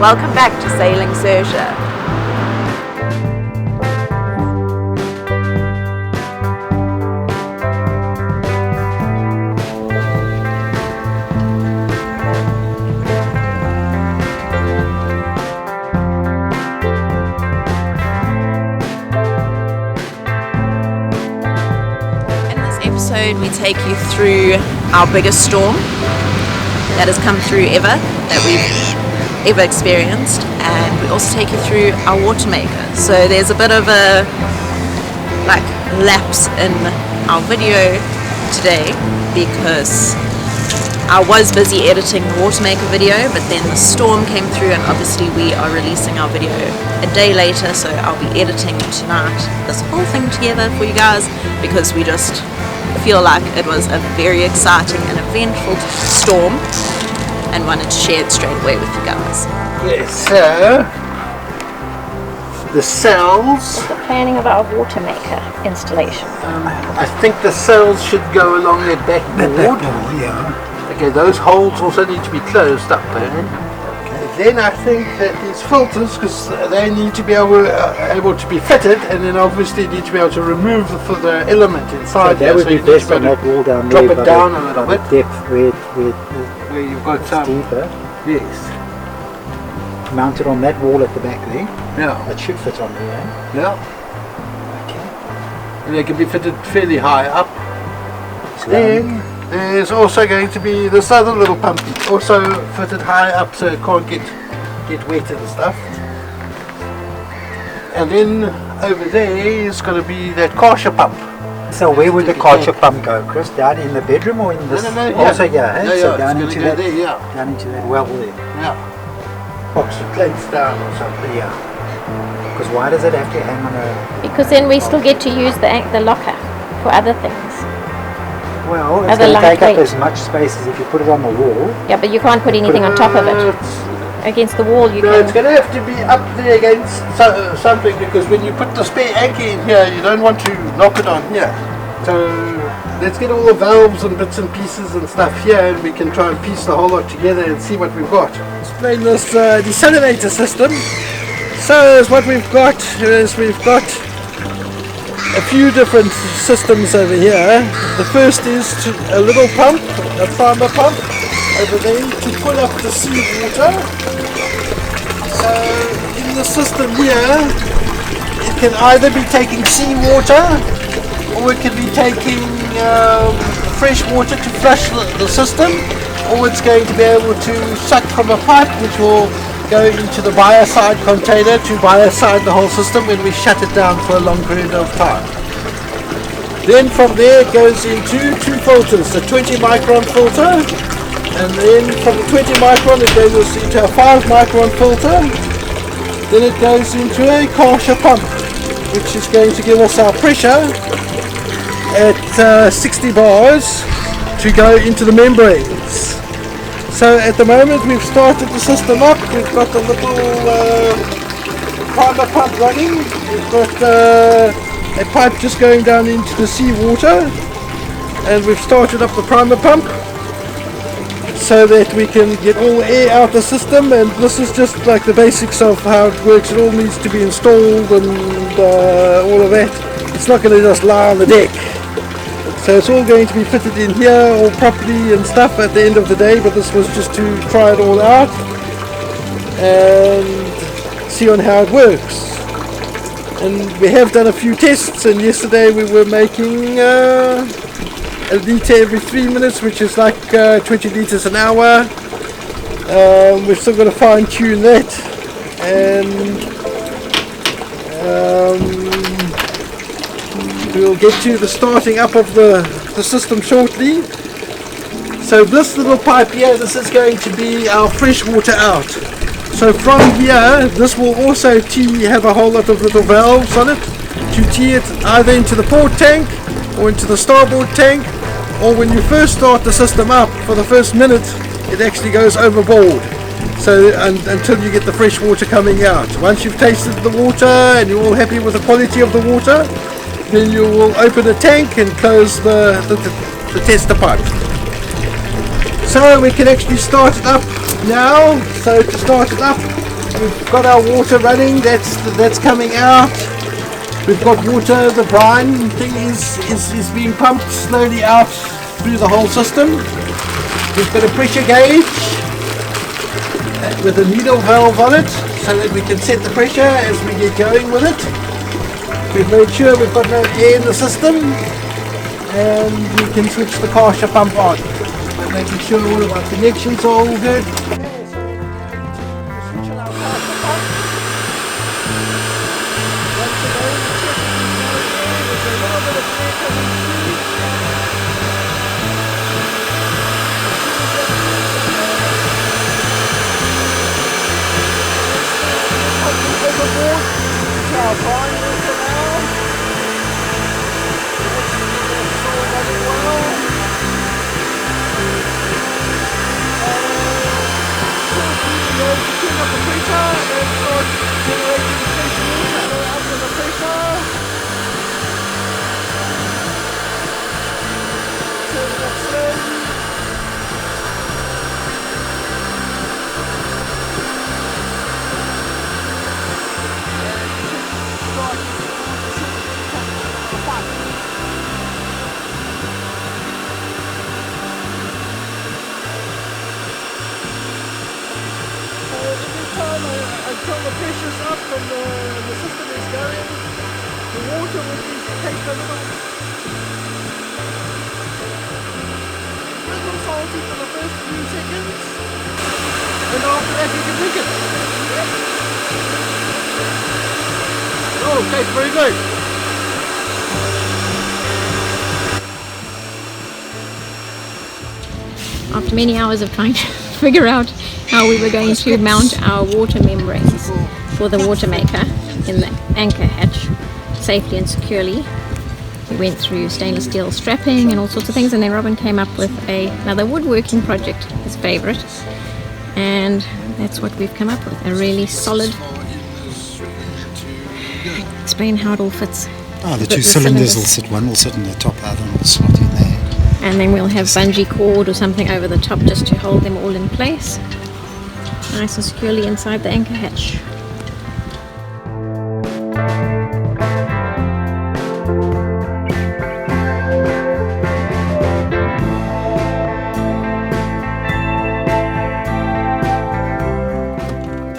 Welcome back to Sailing Saoirse. We take you through our biggest storm that has come through that we've ever experienced, and we also take you through our WATERMAKER. So there's a bit of a lapse in our video today because I was busy editing the WATERMAKER video, but then the storm came through and obviously we are releasing our video a day later, so I'll be editing tonight this whole thing together for you guys because we just feel like it was a very exciting and eventful storm and wanted to share it straight away with you guys. Yes, so the cells. The planning of our WATERMAKER installation. I think the cells should go along that backboard. Yeah. Okay, those holes also need to be closed up. Then I think that these filters, because they need to be able to be fitted, and then obviously need to be able to remove the element inside. So that would be best on that wall down drop there. Drop it down a little bit. The depth where you've got some deeper. Yes. Mounted on that wall at the back there. Yeah. That should fit on there. Yeah. Okay. And they can be fitted fairly high up. Then there's also going to be this other little pump, also fitted high up so it can't get wet and stuff. And then over there is going to be that Karcher pump. So where would the Karcher pump go, Chris? Down in the bedroom or in this? No, also, yeah. So down into that. There, yeah. Down into that well there. Yeah. Box of plates down or something. Yeah. Because why does it have to hang on a? Because then we still get to use the locker for other things. Well, it's going to take up as much space as if you put it on the wall. Yeah, but you can't put anything on top of it. Against the wall you can... it's going to have to be up there against something, because when you put the spare anchor in here, you don't want to knock it on here. So let's get all the valves and bits and pieces and stuff here, and we can try and piece the whole lot together and see what we've got. Explain this desalinator system. So what we've got is we've got a few different systems over here. The first is a little pump, a primer pump over there to pull up the seawater. So in the system here, it can either be taking seawater or it can be taking fresh water to flush the system, or it's going to be able to suck from a pipe which will go into the biocide container to biocide the whole system when we shut it down for a long period of time. Then from there it goes into two filters, the 20 micron filter, and then from the 20 micron it goes into a 5 micron filter. Then it goes into a Karcher pump, which is going to give us our pressure at 60 bars to go into the membranes. So at the moment we've started the system up. We've got the little primer pump running. We've got a pipe just going down into the seawater, and we've started up the primer pump so that we can get all the air out the system. And this is just like the basics of how it works. It all needs to be installed and all of that. It's not going to just lie on the deck. So it's all going to be fitted in here all properly and stuff at the end of the day, but this was just to try it all out and see on how it works. And we have done a few tests, and yesterday we were making a litre every 3 minutes, which is like 20 litres an hour. We've still got to fine tune that, and we'll get to the starting up of the system shortly. So this little pipe here, this is going to be our fresh water out. So from here, this will also have a whole lot of little valves on it to tee it either into the port tank or into the starboard tank, or when you first start the system up, for the first minute it actually goes overboard. So until you get the fresh water coming out. Once you've tasted the water and you're all happy with the quality of the water, then you will open a tank and close the tester pipe. So we can actually start it up now. So to start it up, we've got our water running, that's coming out. We've got water, the brine thing is being pumped slowly out through the whole system. We've got a pressure gauge with a needle valve on it so that we can set the pressure as we get going with it. We've made sure we've got no air in the system, and we can switch the Karcher pump on. We're making sure all of our connections are all good. Until the pressure's up and the system is going, the water will take a little salty for the first few seconds, and after that you can drink it. Oh, tastes very good. After many hours of trying to figure out how we were going to mount our water membranes for the WATERMAKER in the anchor hatch safely and securely, we went through stainless steel strapping and all sorts of things, and then Robin came up with another woodworking project, his favorite, and that's what we've come up with, a really solid. Explain how it all fits. Oh, the two cylinders will sit, one will sit in the top, the other one will slot in there. And then we'll have bungee cord or something over the top just to hold them all in place, nice and securely inside the anchor hatch.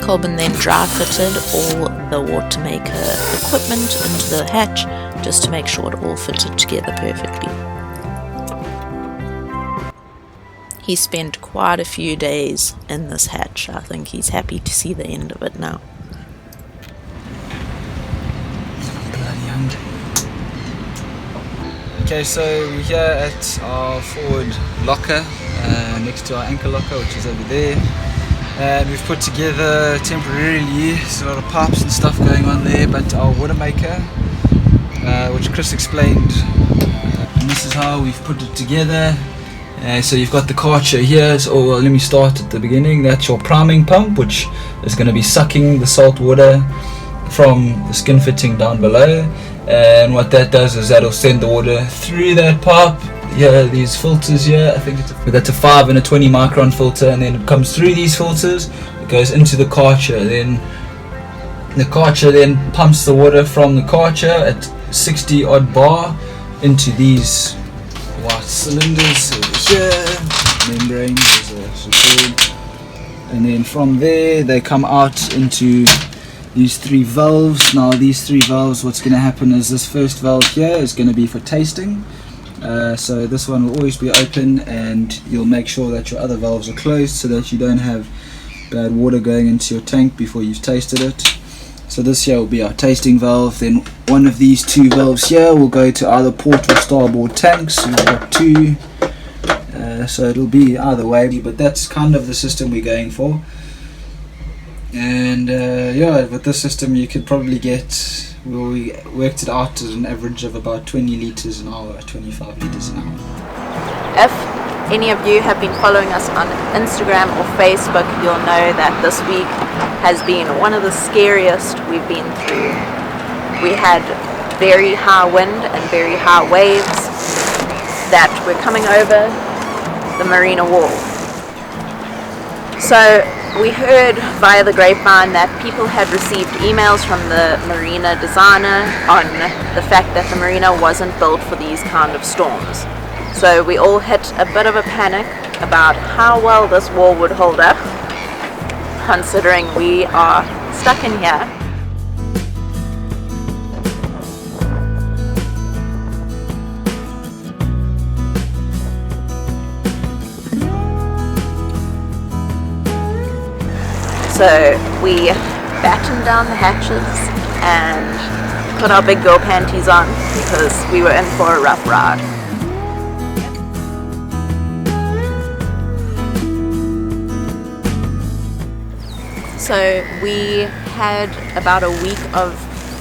Colbin then dry fitted all the WATERMAKER equipment into the hatch just to make sure it all fitted together perfectly. He spent quite a few days in this hatch. I think he's happy to see the end of it now. Okay, so we're here at our forward locker, next to our anchor locker, which is over there. And we've put together temporarily, there's a lot of pipes and stuff going on there, but our WATERMAKER, which Chris explained, and this is how we've put it together. So you've got the Karcher here, so let me start at the beginning. That's your priming pump, which is going to be sucking the salt water from the skin fitting down below, and what that does is that'll send the water through that pipe. Here, these filters here, I think that's a 5 and a 20 micron filter, and then it comes through these filters, it goes into the Karcher, then the Karcher then pumps the water from the Karcher at 60 odd bar into these white cylinders over here, membranes, and then from there they come out into these 3 valves. Now these 3 valves, what's going to happen is this first valve here is going to be for tasting, so this one will always be open, and you'll make sure that your other valves are closed so that you don't have bad water going into your tank before you've tasted it. So this here will be our tasting valve. Then one of these 2 valves here will go to either port or starboard tanks. We've got 2, so it'll be either way, but that's kind of the system we're going for. And yeah, with this system you could probably get, well, we worked it out at an average of about 20 litres an hour, 25 litres an hour. If any of you have been following us on Instagram or Facebook, you'll know that this week has been one of the scariest we've been through. We had very high wind and very high waves that were coming over the marina wall. So We heard via the grapevine that people had received emails from the marina designer on the fact that the marina wasn't built for these kind of storms. So we all hit a bit of a panic about how well this wall would hold up, considering we are stuck in here. So we battened down the hatches and put our big girl panties on because we were in for a rough ride. So we had about a week of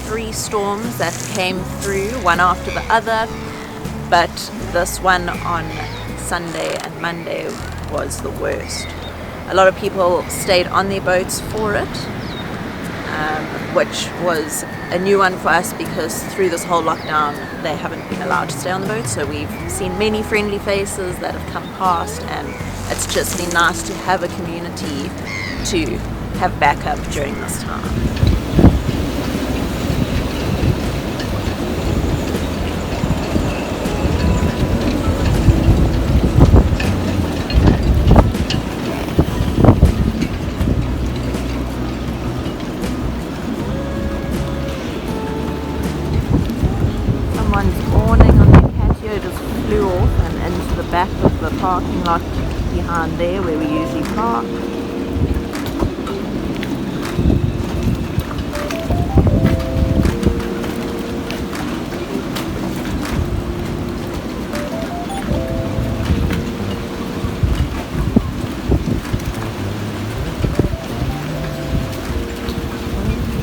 3 storms that came through, one after the other, but this one on Sunday and Monday was the worst. A lot of people stayed on their boats for it, which was a new one for us because through this whole lockdown they haven't been allowed to stay on the boat. So we've seen many friendly faces that have come past, and it's just been nice to have a community to have backup during this time. Back of the parking lot behind there where we usually park.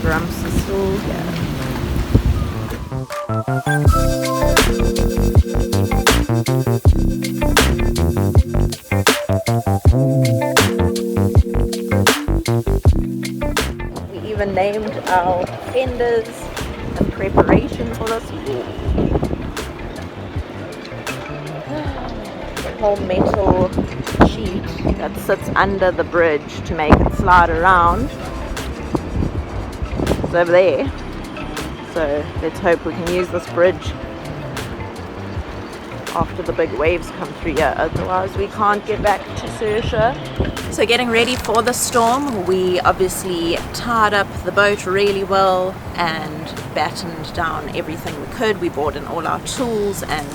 Drums are still here. We even named our fenders in preparation for this. The whole metal sheet that sits under the bridge to make it slide around is over there. So let's hope we can use this bridge after the big waves come through here, otherwise we can't get back to Saoirse. So getting ready for the storm, we obviously tied up the boat really well and battened down everything we could. We brought in all our tools, and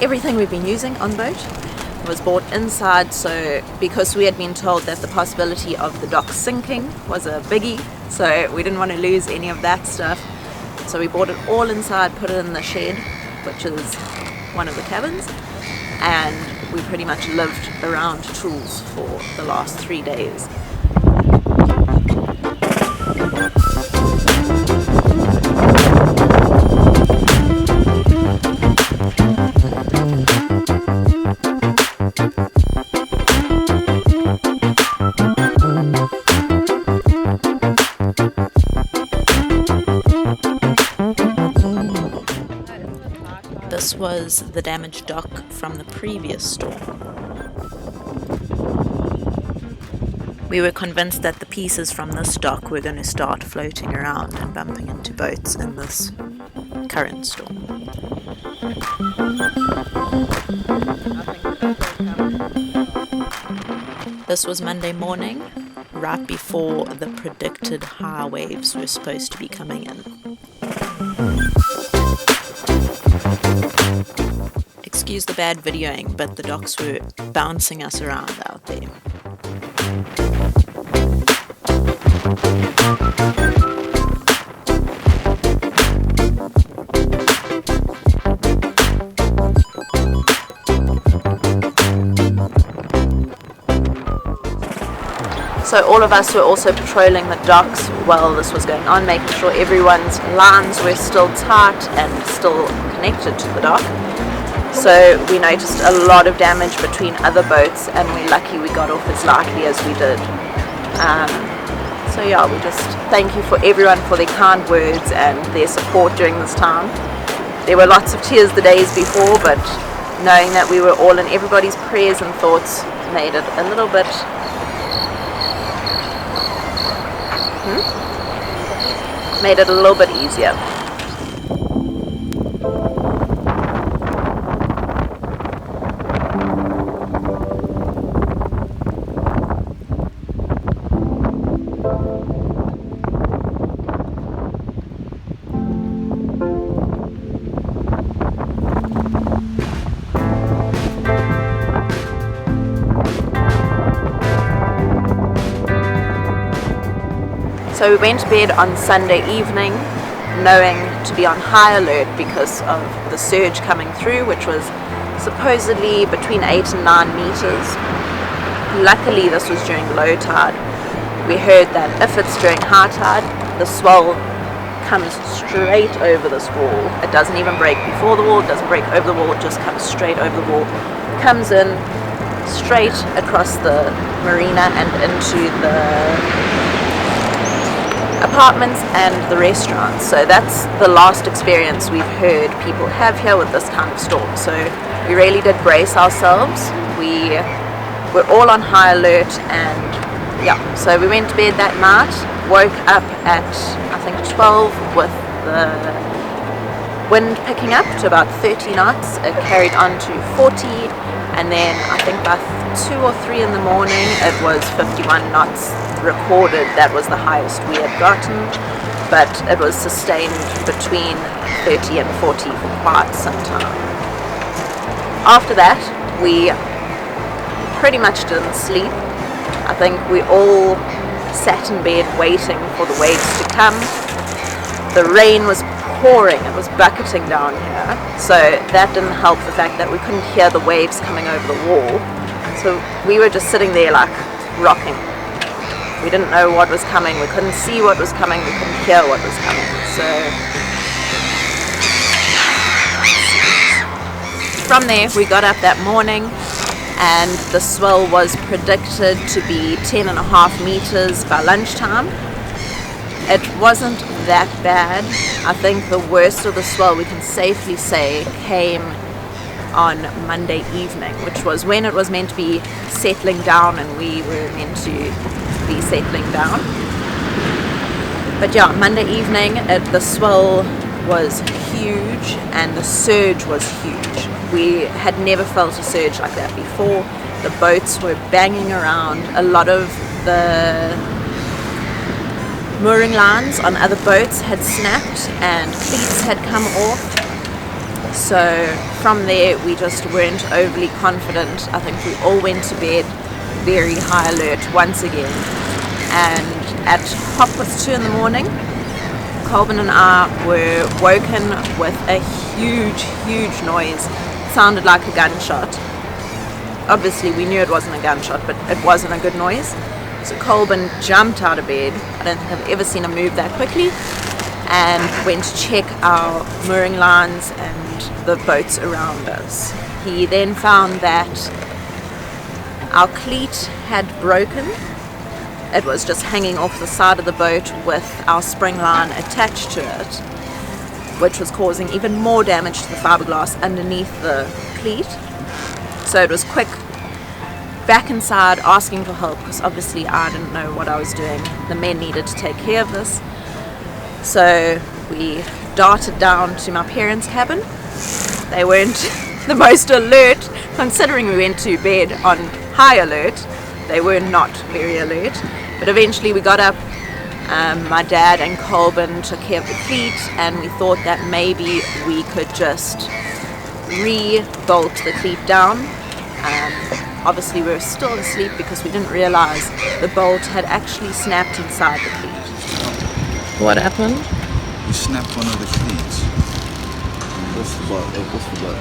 everything we've been using on boat was brought inside. So because we had been told that the possibility of the dock sinking was a biggie, so we didn't want to lose any of that stuff, so we brought it all inside, put it in the shed, which is one of the cabins, and we pretty much lived around tools for the last 3 days. This was the damaged dock from the previous storm. We were convinced that the pieces from this dock were going to start floating around and bumping into boats in this current storm. This was Monday morning, right before the predicted high waves were supposed to be coming in. Excuse the bad videoing, but the docks were bouncing us around out there. So all of us were also patrolling the docks while this was going on, making sure everyone's lines were still tight and still connected to the dock. So we noticed a lot of damage between other boats, and we're lucky we got off as lightly as we did. So yeah, we just thank you for everyone for their kind words and their support during this time. There were lots of tears the days before, but knowing that we were all in everybody's prayers and thoughts made it a little bit Made it a little bit easier. So we went to bed on Sunday evening, knowing to be on high alert because of the surge coming through, which was supposedly between 8 and 9 meters. Luckily this was during low tide. We heard that if it's during high tide, the swell comes straight over this wall. It doesn't even break before the wall, it doesn't break over the wall, it just comes straight over the wall. It comes in straight across the marina and into the apartments and the restaurants. So that's the last experience we've heard people have here with this kind of storm. So we really did brace ourselves. We were all on high alert, and yeah, so we went to bed that night, woke up at I think 12 with the wind picking up to about 30 knots. It carried on to 40, and then I think by 2 or 3 in the morning it was 51 knots recorded. That was the highest we had gotten, but it was sustained between 30 and 40 for quite some time. After that we pretty much didn't sleep. I think we all sat in bed waiting for the waves to come. The rain was pouring, it was bucketing down here, so that didn't help the fact that we couldn't hear the waves coming over the wall. So we were just sitting there like rocking. We didn't know what was coming, we couldn't see what was coming, we couldn't hear what was coming. So from there we got up that morning, and the swell was predicted to be 10.5 meters by lunchtime. It wasn't that bad. I think the worst of the swell, we can safely say, came on Monday evening, which was when it was meant to be settling down and we were meant to be settling down. But yeah, Monday evening the swell was huge and the surge was huge. We had never felt a surge like that before. The boats were banging around. A lot of the mooring lines on other boats had snapped and cleats had come off. So from there we just weren't overly confident. I think we all went to bed very high alert once again, and at 2:30 in the morning Colvin and I were woken with a huge noise. It sounded like a gunshot. Obviously we knew it wasn't a gunshot, but it wasn't a good noise. So Colvin jumped out of bed. I don't think I've ever seen him move that quickly, and went to check our mooring lines and the boats around us. He then found that our cleat had broken. It was just hanging off the side of the boat with our spring line attached to it, which was causing even more damage to the fiberglass underneath the cleat. So it was quick back inside asking for help, because obviously I didn't know what I was doing. The men needed to take care of this. So we darted down to my parents' cabin. They weren't the most alert, considering we went to bed on high alert. They were not very alert, but eventually we got up. My dad and Colvin took care of the cleat, and we thought that maybe we could just re-bolt the cleat down. Obviously we were still asleep because we didn't realize the bolt had actually snapped inside the cleat. What happened? You snapped one of the cleats. What's the bolt? What's the bolt?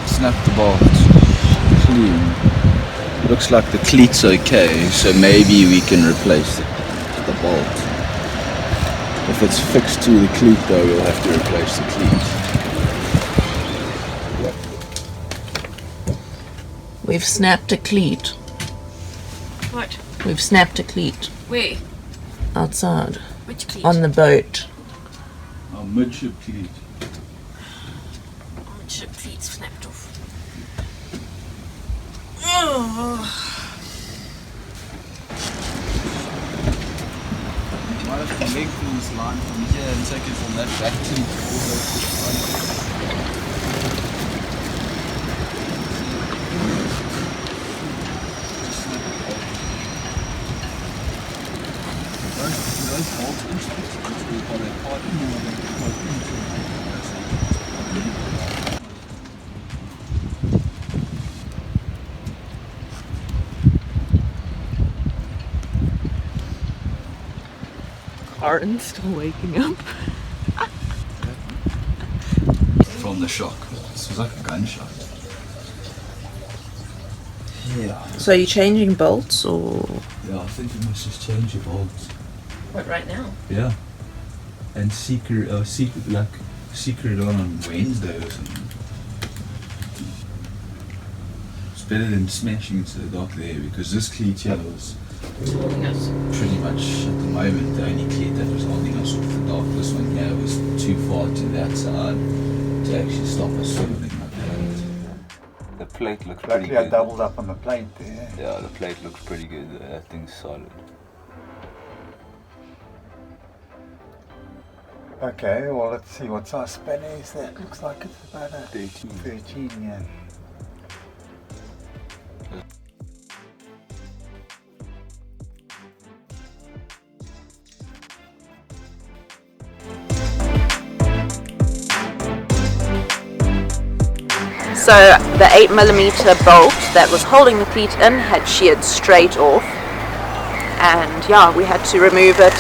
Snap the bolt clean. Looks like the cleat's okay, so maybe we can replace the bolt. If it's fixed to the cleat though, we'll have to replace the cleat. We've snapped a cleat. What? We've snapped a cleat. Where? Outside. Which cleat? On the boat. Our midship cleat. Midship cleat's snapped off. Might have to lengthen this line from here and take it from that back to all the those bolts into it, we've got a part in there that goes into it. Aaron's still waking up. From the shock. This was like a gunshot. Yeah. So are you changing bolts or? Yeah, I think we must just change the bolts. What, right now? Yeah. And secret on Wednesday or something. It's better than smashing into the dock there, because this cleat here was Holding us. pretty much at the moment the only cleat that was holding us off the dock. This one here was too far to that side to actually stop us swimming like that. The plate looks pretty Luckily I good. doubled up on the plate there. Yeah, the plate looks pretty good. That thing's solid. Okay, well let's see what size spanner is that. Looks like it's about a 13. 13, yeah. So the 8mm bolt that was holding the cleat in had sheared straight off, and yeah, we had to remove it.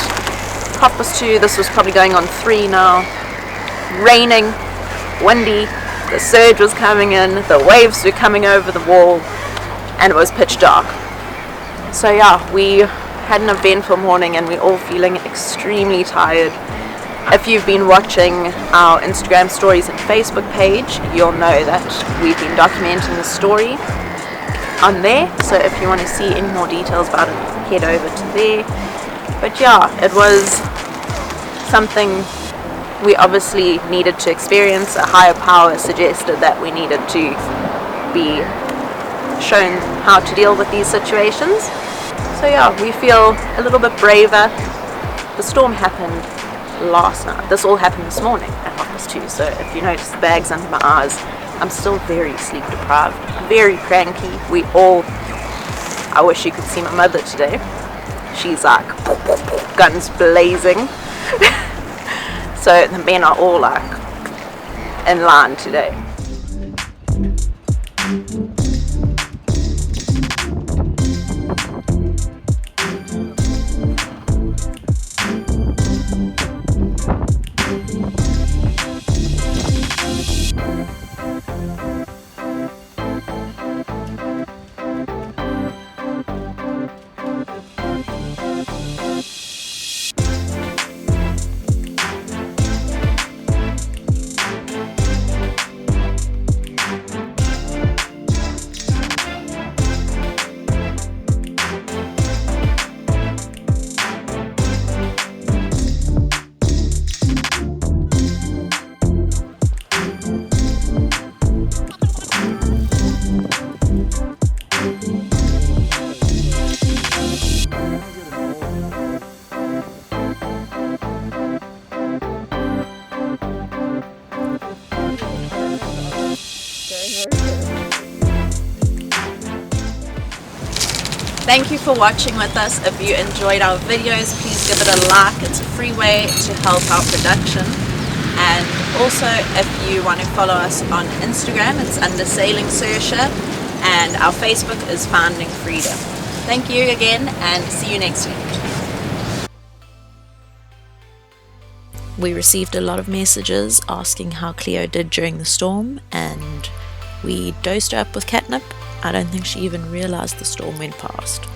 2:30, this was probably going on 3 now. Raining, windy, the surge was coming in, the waves were coming over the wall, and it was pitch dark. So yeah, we had an eventful morning and we're all feeling extremely tired. If you've been watching our Instagram stories and Facebook page, you'll know that we've been documenting the story on there. So if you want to see any more details about it, head over to there. But yeah, it was something we obviously needed to experience. A higher power suggested that we needed to be shown how to deal with these situations. So yeah, we feel a little bit braver. The storm happened last night. This all happened this morning at 2:30. So if you notice the bags under my eyes, I'm still very sleep deprived, very cranky. I wish you could see my mother today. She's like guns blazing. So the men are all like in line today. Thank you for watching with us. If you enjoyed our videos, please give it a like. It's a free way to help our production. And also, if you want to follow us on Instagram, it's under Sailing Saoirse, and our Facebook is Finding Freedom. Thank you again, and see you next week. We received a lot of messages asking how Cleo did during the storm, and we dosed her up with catnip. I don't think she even realized the storm went past.